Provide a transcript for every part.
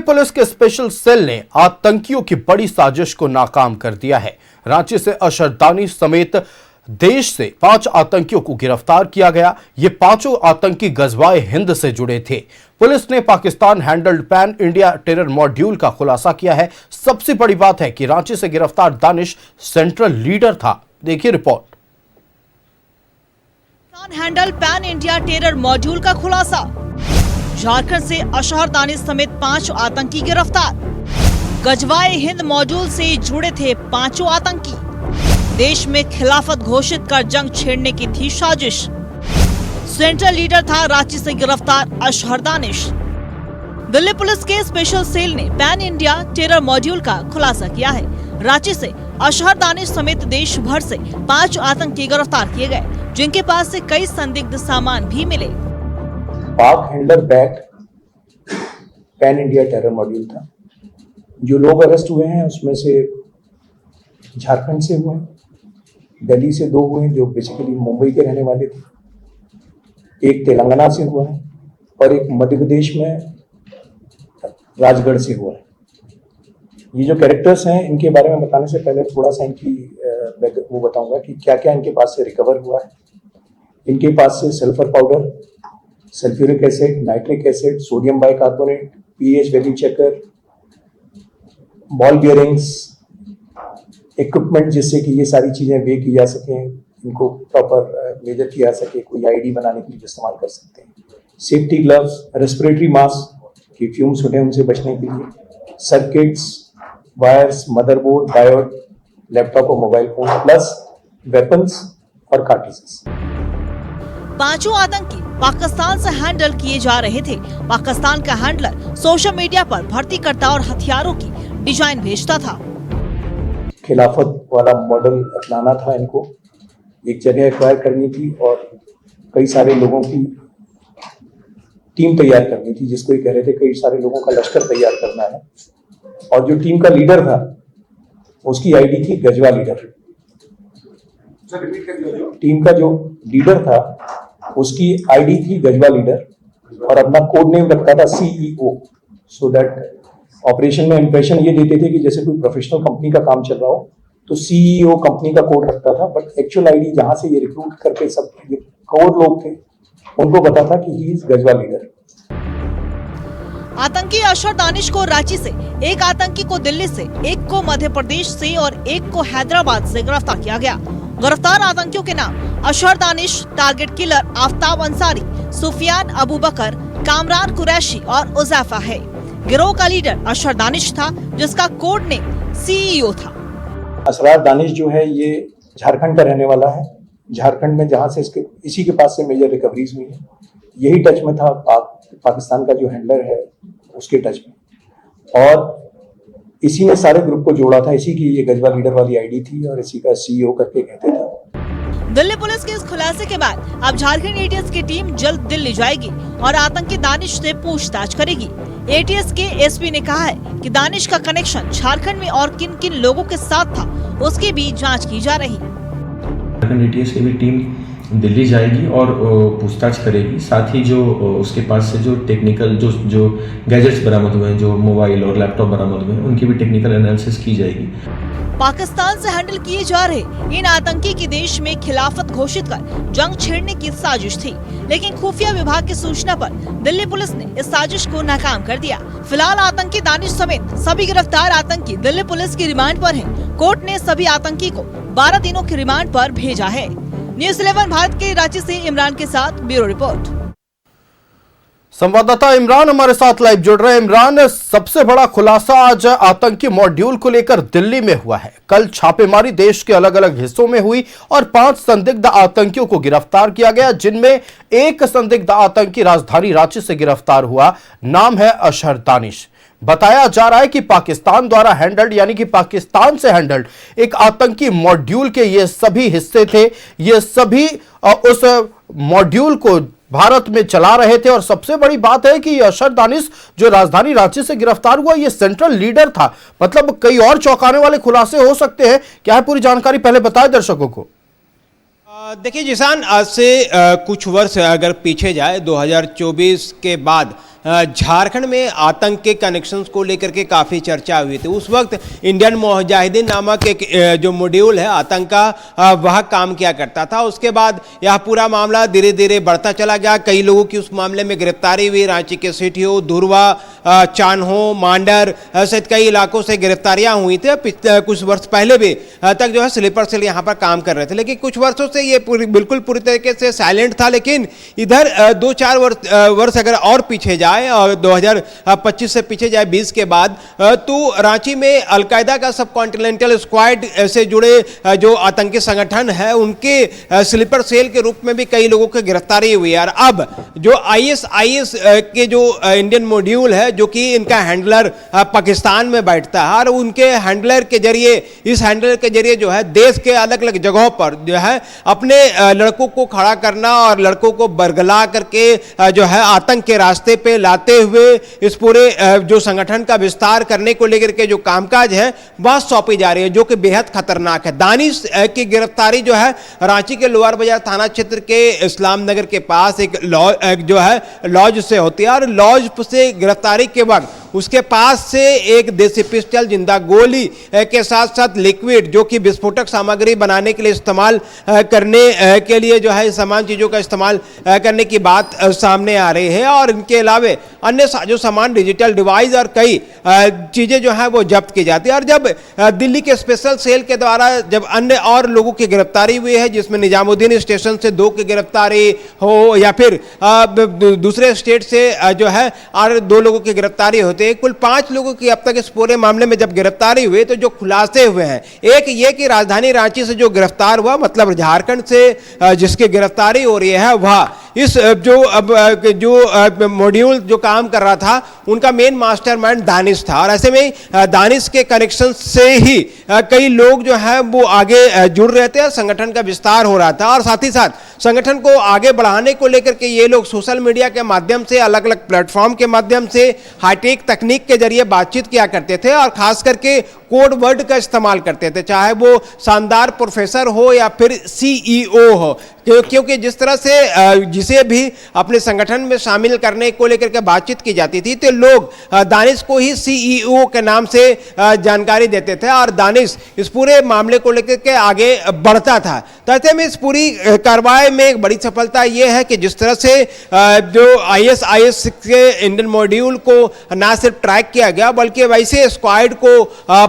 Police के special cell ने आतंकियों की बड़ी साजिश को नाकाम कर दिया है। रांची से अशर दानी समेत देश से 5 आतंकियों को गिरफ्तार किया गया। ये पांचों आतंकी गजवाए हिंद से जुड़े थे। पुलिस ने Pakistan handled pan India terror module का खुलासा किया है। सबसे बड़ी बात है कि रांची से गिरफ्तार दानिश सेंट्रल लीडर था। देखिए report. Pakistan handled pan India terror module का खुलासा। झारखंड से अशहर दानिश समेत 5 आतंकी गिरफ्तार। गजवाए हिंद मॉड्यूल से जुड़े थे 5 आतंकी। देश में खिलाफत घोषित कर जंग छेड़ने की थी साजिश। सेंट्रल लीडर था रांची से गिरफ्तार अशहर दानिश। दिल्ली पुलिस के स्पेशल सेल ने पैन इंडिया टेरर मॉड्यूल का खुलासा किया है। रांची से अशहर दानिश समेत देश भर से 5 आतंकी गिरफ्तार किए गए, जिनके पास से कई संदिग्ध सामान भी मिले। पाक handler back pan India terror module था। जो लोग अरेस्ट हुए हैं उसमें से झारखंड से हुए हैं, दिल्ली से 2 हुए हैं जो बेसिकली मुंबई के रहने वाले थे, एक तेलंगाना से हुआ है और एक मध्य प्रदेश में राजगढ़ से हुआ है। ये जो कैरेक्टर्स हैं इनके बारे में बताने से पहले थोड़ा सा इनकी वो बताऊंगा कि क्या क्या इनके पास से रिकवर हुआ है। इनके पास से sulphur powder, sulphuric acid, nitric acid, sodium bicarbonate, pH value checker, ball bearings, equipment जिससे कि ये सारी चीजें वे की जा सकें, इनको प्रॉपर मेजर किया जा सके, कोई आईडी बनाने के लिए इस्तेमाल कर सकते हैं। सेफ्टी ग्लव्स, रेस्पिरेटरी मास्क की फ्यूम्स होते हैं उनसे बचने के लिए, circuits, wires, motherboard, diode, laptop और मोबाइल फोन, प्लस वेपन्स और कार्ट्रिजेस। 5 आतंकी पाकिस्तान से हैंडल किए जा रहे थे। पाकिस्तान का हैंडलर सोशल मीडिया पर भर्तीकर्ता और हथियारों की डिजाइन भेजता था। खिलाफत वाला मॉडल अपनाना था इनको, एक जगह एक्वायर करनी थी और कई सारे लोगों की टीम तैयार करनी थी, जिसको ये कह रहे थे कई सारे लोगों का लश्कर तैयार करना है। और जो टीम का लीडर था उसकी आईडी थी गजवा लीडर। टीम का जो लीडर था उसकी आईडी थी गजवा लीडर और अपना कोड नेम रखता था CEO, सो दैट ऑपरेशन में इंप्रेशन ये देते थे कि जैसे कोई प्रोफेशनल कंपनी का काम चल रहा हो तो CEO कंपनी का कोड रखता था, बट एक्चुअल आईडी जहां से ये रिक्रूट करके सब ये कोड लोग थे उनको पता था कि ही इज गजवा लीडर। आतंकी अशहर दानिश को रांची से, एक आतंकी को दिल्ली से, एक को मध्य प्रदेश से और एक को हैदराबाद से गिरफ्तार किया गया। गिरफ्तार आतंकियों के नाम अशहर दानिश, टारगेट किलर आफ्ताब अंसारी, सुफियान अबू बकर, कामरान कुरैशी और उज़ैफा है। गिरोह का लीडर अशहर दानिश था, जिसका कोड नेम CEO था। असरार दानिश जो है ये झारखंड का रहने वाला है। झारखंड में जहां से इसी के पास से मेजर रिकवरीज हुई है। यही टच में था पाकिस्तान का जो हैंडलर है उसके टच में, और इसी ने सारे ग्रुप को जोड़ा था। इसी की ये गजवा लीडर वाली आईडी थी और इसी का CEO करके कहते थे। दिल्ली पुलिस के इस खुलासे के बाद अब झारखंड ATS की टीम जल्द दिल्ली जाएगी और आतंकी दानिश से पूछताछ करेगी। ATS के SP ने कहा है कि दानिश का कनेक्शन झारखंड में और किन किन लोगों के साथ था उसकी भी जांच की जा रही। झारखंड ATS की भी टीम दिल्ली जाएगी और पूछताछ करेगी। साथ ही जो उसके पास से जो टेक्निकल जो गैजेट्स बरामद हुए हैं, जो मोबाइल और लैपटॉप बरामद हुए हैं, उनकी भी टेक्निकल एनालिसिस की जाएगी। पाकिस्तान से हैंडल किए जा रहे इन आतंकी की देश में खिलाफत घोषित कर जंग छेड़ने की साजिश थी, लेकिन खुफिया विभाग की सूचना पर दिल्ली पुलिस ने इस साजिश को नाकाम कर दिया। फिलहाल आतंकी दानिश समेत सभी गिरफ्तार आतंकी दिल्ली पुलिस की रिमांड पर हैं। कोर्ट ने सभी आतंकी को 12 दिनों की रिमांड पर भेजा है। न्यूज़ 11 भारत के रांची से इमरान के साथ ब्यूरो रिपोर्ट। संवाददाता इमरान हमारे साथ लाइव जुड़ रहे हैं। इमरान, सबसे बड़ा खुलासा आज आतंकी मॉड्यूल को लेकर दिल्ली में हुआ है। कल छापेमारी देश के अलग अलग हिस्सों में हुई और 5 संदिग्ध आतंकियों को गिरफ्तार किया गया, जिनमें एक संदिग्ध आतंकी राजधानी रांची से गिरफ्तार हुआ। नाम है अशहर दानिश। बताया जा रहा है कि पाकिस्तान द्वारा हैंडल्ड, यानी कि पाकिस्तान से हैंडल्ड एक आतंकी मॉड्यूल के ये सभी हिस्से थे। ये सभी उस मॉड्यूल को भारत में चला रहे थे। और सबसे बड़ी बात है कि अशहर दानिश जो राजधानी रांची से गिरफ्तार हुआ, ये सेंट्रल लीडर था। मतलब कई और चौंकाने वाले खुलासे हो सकते हैं। क्या है पूरी जानकारी, पहले बताएं दर्शकों को। देखिए जिसान, आज से कुछ वर्ष अगर पीछे जाए, 2024 के बाद झारखंड में आतंक के कनेक्शंस को लेकर के काफ़ी चर्चा हुई थी। उस वक्त इंडियन मुजाहिदीन नामक एक जो मॉड्यूल है आतंक का वह काम किया करता था। उसके बाद यह पूरा मामला धीरे धीरे बढ़ता चला गया। कई लोगों की उस मामले में गिरफ्तारी हुई। रांची के सिटियो, धुरवा, चान्हो, मांडर सहित कई इलाकों से गिरफ्तारियां हुई थी। कुछ वर्ष पहले भी तक जो है स्लीपर सेल यहाँ पर काम कर रहे थे, लेकिन कुछ वर्षों से ये बिल्कुल पूरी तरीके से साइलेंट था। लेकिन इधर 2-4 वर्ष अगर और पीछे जाए और 2025 से पीछे जाए 20 के बाद, तो रांची में अलकायदा का सब कॉन्टिनेंटल स्क्वाड से जुड़े जो आतंकी संगठन है उनके स्लीपर सेल के रूप में भी कई लोगों की गिरफ्तारी हुई है। और अब जो ISIS के जो इंडियन मॉड्यूल है, जो कि इनका हैंडलर पाकिस्तान में बैठता है, और उनके हैंडलर के जरिए, इस हैंडलर के जरिए जो है देश के अलग अलग जगहों पर जो है अपने लड़कों को खड़ा करना और लड़कों को बरगला करके जो है आतंक के रास्ते पे लाते हुए इस पूरे जो संगठन का विस्तार करने को लेकर के जो कामकाज है वह सौंपी जा रही है, जो कि बेहद खतरनाक है। दानिश की गिरफ्तारी जो है रांची के लोअर बाजार थाना क्षेत्र के इस्लाम नगर के पास एक जो है लॉज से होती है, और लॉज से गिरफ्तारी के वक्त उसके पास से एक देसी पिस्टल, जिंदा गोली के साथ साथ लिक्विड, जो कि विस्फोटक सामग्री बनाने के लिए इस्तेमाल करने के लिए जो है समान चीज़ों का इस्तेमाल करने की बात सामने आ रही है। और इनके अलावे अन्य साजो सामान, डिजिटल डिवाइस और कई चीज़ें जो है वो जब्त की जाती है। और जब दिल्ली के स्पेशल सेल के द्वारा जब अन्य और लोगों की गिरफ्तारी हुई है, जिसमें निजामुद्दीन स्टेशन से 2 की गिरफ्तारी हो या फिर दूसरे स्टेट से जो है और 2 लोगों की गिरफ्तारी होती है, कुल 5 लोगों की अब तक इस पूरे मामले में जब गिरफ्तारी हुई तो जो खुलासे हुए हैं, एक ये कि राजधानी रांची से जो गिरफ्तार हुआ, मतलब झारखंड से जिसकी गिरफ्तारी हो रही है, वह इस जो मॉड्यूल जो काम कर रहा था उनका मेन मास्टरमाइंड दानिश था। और ऐसे में दानिश के कनेक्शन से ही कई लोग जो है वो आगे जुड़ रहे थे, संगठन का विस्तार हो रहा था। और साथ ही साथ संगठन को आगे बढ़ाने को लेकर के ये लोग सोशल मीडिया के माध्यम से, अलग अलग प्लेटफॉर्म के माध्यम से, हाईटेक तकनीक के जरिए बातचीत किया करते थे और खास करके कोड वर्ड का इस्तेमाल करते थे, चाहे वो शानदार प्रोफेसर हो या फिर CEO हो, क्योंकि जिस तरह से जिसे भी अपने संगठन में शामिल करने को लेकर के बातचीत की जाती थी तो लोग दानिश को ही CEO के नाम से जानकारी देते थे और दानिश इस पूरे मामले को लेकर के आगे बढ़ता था। तो ऐसे में इस पूरी कार्रवाई में एक बड़ी सफलता यह है कि जिस तरह से जो ISIS के इंडियन मॉड्यूल को ना सिर्फ ट्रैक किया गया बल्कि वैसे स्क्वाड को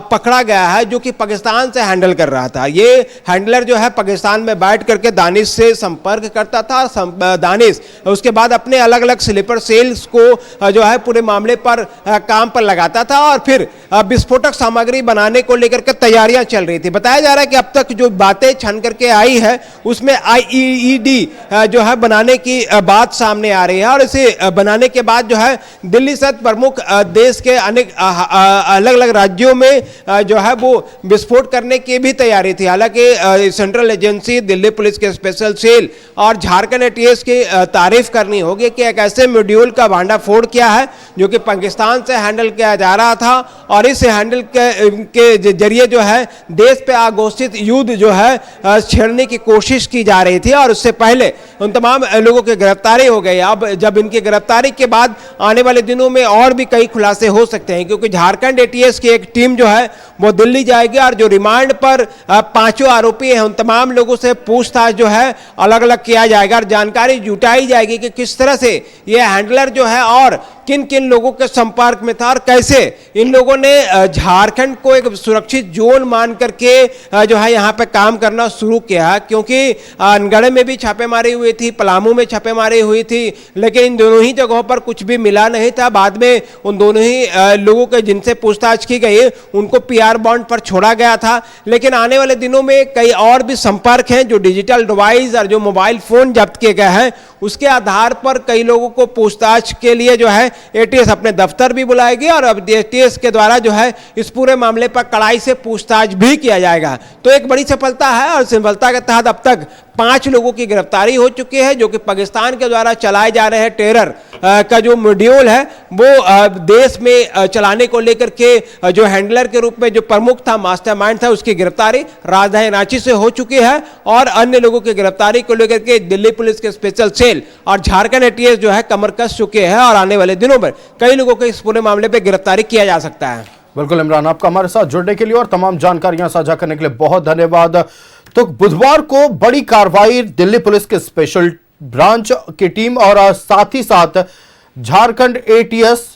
पकड़ा गया है जो कि पाकिस्तान से हैंडल कर रहा था। ये हैंडलर जो है पाकिस्तान में बैठ करके दानिश से संपर्क करता था और दानिश उसके बाद अपने अलग अलग स्लीपर सेल्स को जो है पूरे मामले पर काम पर लगाता था और फिर विस्फोटक सामग्री बनाने को लेकर के तैयारियां चल रही थी। बताया जा रहा है कि अब तक जो बातें छन करके आई है उसमें IED जो है बनाने की बात सामने आ रही है और इसे बनाने के बाद जो है दिल्ली सहित प्रमुख देश के अनेक अलग अलग राज्यों में जो है वो विस्फोट करने की भी तैयारी थी। हालांकि सेंट्रल एजेंसी, दिल्ली पुलिस के स्पेशल सेल और झारखंड ATS की तारीफ करनी होगी कि एक ऐसे मॉड्यूल का भांडाफोड़ किया है जो कि पाकिस्तान से हैंडल किया जा रहा था और इस हैंडल के जरिए जो है देश पे आघोषित युद्ध जो है छेड़ने की कोशिश की जा रही थी और उससे पहले उन तमाम लोगों की गिरफ्तारी हो गई। अब जब इनकी गिरफ्तारी के बाद आने वाले दिनों में और भी कई खुलासे हो सकते हैं क्योंकि झारखंड ATS की एक टीम जो है वो दिल्ली जाएगी और जो रिमांड पर 5 आरोपी हैं उन तमाम लोगों से पूछताछ जो है अलग अलग किया जाएगा और जानकारी जुटाई जाएगी कि किस तरह से ये हैंडलर जो है और किन किन लोगों के संपर्क में था और कैसे इन लोगों ने झारखंड को एक सुरक्षित जोन मान करके जो है यहाँ पे काम करना शुरू किया, क्योंकि अनगढ़ में भी छापेमारी हुई थी, पलामू में छापेमारी हुई थी, लेकिन इन दोनों ही जगहों पर कुछ भी मिला नहीं था। बाद में उन दोनों ही लोगों के जिनसे पूछताछ की गई उनको PR बॉन्ड पर छोड़ा गया था। लेकिन आने वाले दिनों में कई और भी संपर्क हैं जो डिजिटल डिवाइस और जो मोबाइल फोन जब्त किए गए हैं उसके आधार पर कई लोगों को पूछताछ के लिए जो है ATS अपने दफ्तर भी बुलाएगी और अब ATS के द्वारा जो है इस पूरे मामले पर कड़ाई से पूछताछ भी किया जाएगा। तो एक बड़ी सफलता है और सफलता के तहत अब तक 5 लोगों की गिरफ्तारी हो चुकी है, जो कि पाकिस्तान के द्वारा चलाए जा रहे हैं टेरर का जो मॉड्यूल है वो देश में चलाने को लेकर के जो हैंडलर के रूप में जो प्रमुख था, मास्टरमाइंड था, उसकी गिरफ्तारी राजधानी रांची से हो चुकी है। और अन्य लोगों की गिरफ्तारी को लेकर के दिल्ली पुलिस के स्पेशल सेल और झारखंड एटीएस जो है कमर कस चुके हैं और आने वाले दिनों में कई लोगों को इस पूरे मामले पर गिरफ्तारी किया जा सकता है। बिल्कुल इमरान, आपका हमारे साथ जुड़ने के लिए और तमाम जानकारियां साझा करने के लिए बहुत धन्यवाद। तो बुधवार को बड़ी कार्रवाई दिल्ली पुलिस के स्पेशल ब्रांच की टीम और साथ ही साथ झारखंड एटीएस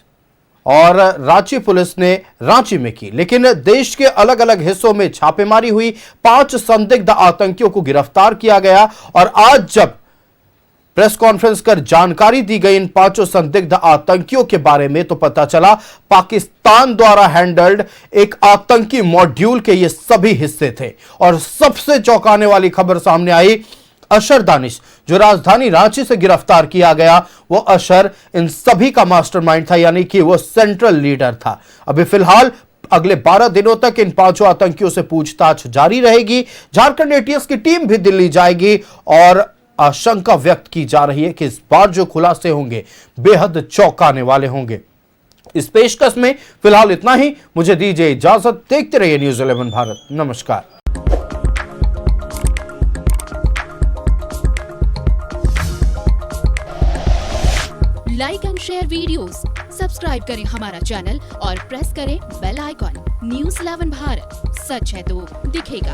और रांची पुलिस ने रांची में की, लेकिन देश के अलग अलग हिस्सों में छापेमारी हुई। 5 संदिग्ध आतंकियों को गिरफ्तार किया गया और आज जब प्रेस कॉन्फ्रेंस कर जानकारी दी गई इन 5 संदिग्ध आतंकियों के बारे में, तो पता चला पाकिस्तान द्वारा हैंडल्ड एक आतंकी मॉड्यूल के ये सभी हिस्से थे। और सबसे चौंकाने वाली खबर सामने आई, अशर दानिश जो राजधानी रांची से गिरफ्तार किया गया, वो अशर इन सभी का मास्टरमाइंड था, यानी कि वो सेंट्रल लीडर था। अभी फिलहाल अगले 12 दिनों तक इन 5 आतंकियों से पूछताछ जारी रहेगी। झारखंड एटीएस की टीम भी दिल्ली जाएगी और आशंका व्यक्त की जा रही है कि इस बार जो खुलासे होंगे बेहद चौंकाने वाले होंगे। इस पेशकश में फिलहाल इतना ही। मुझे दीजिए इजाजत। देखते रहिए न्यूज़ 11 भारत। नमस्कार। Like and share videos, subscribe करें हमारा चैनल और प्रेस करें बेल आइकॉन। न्यूज़ 11 भारत, सच है तो दिखेगा।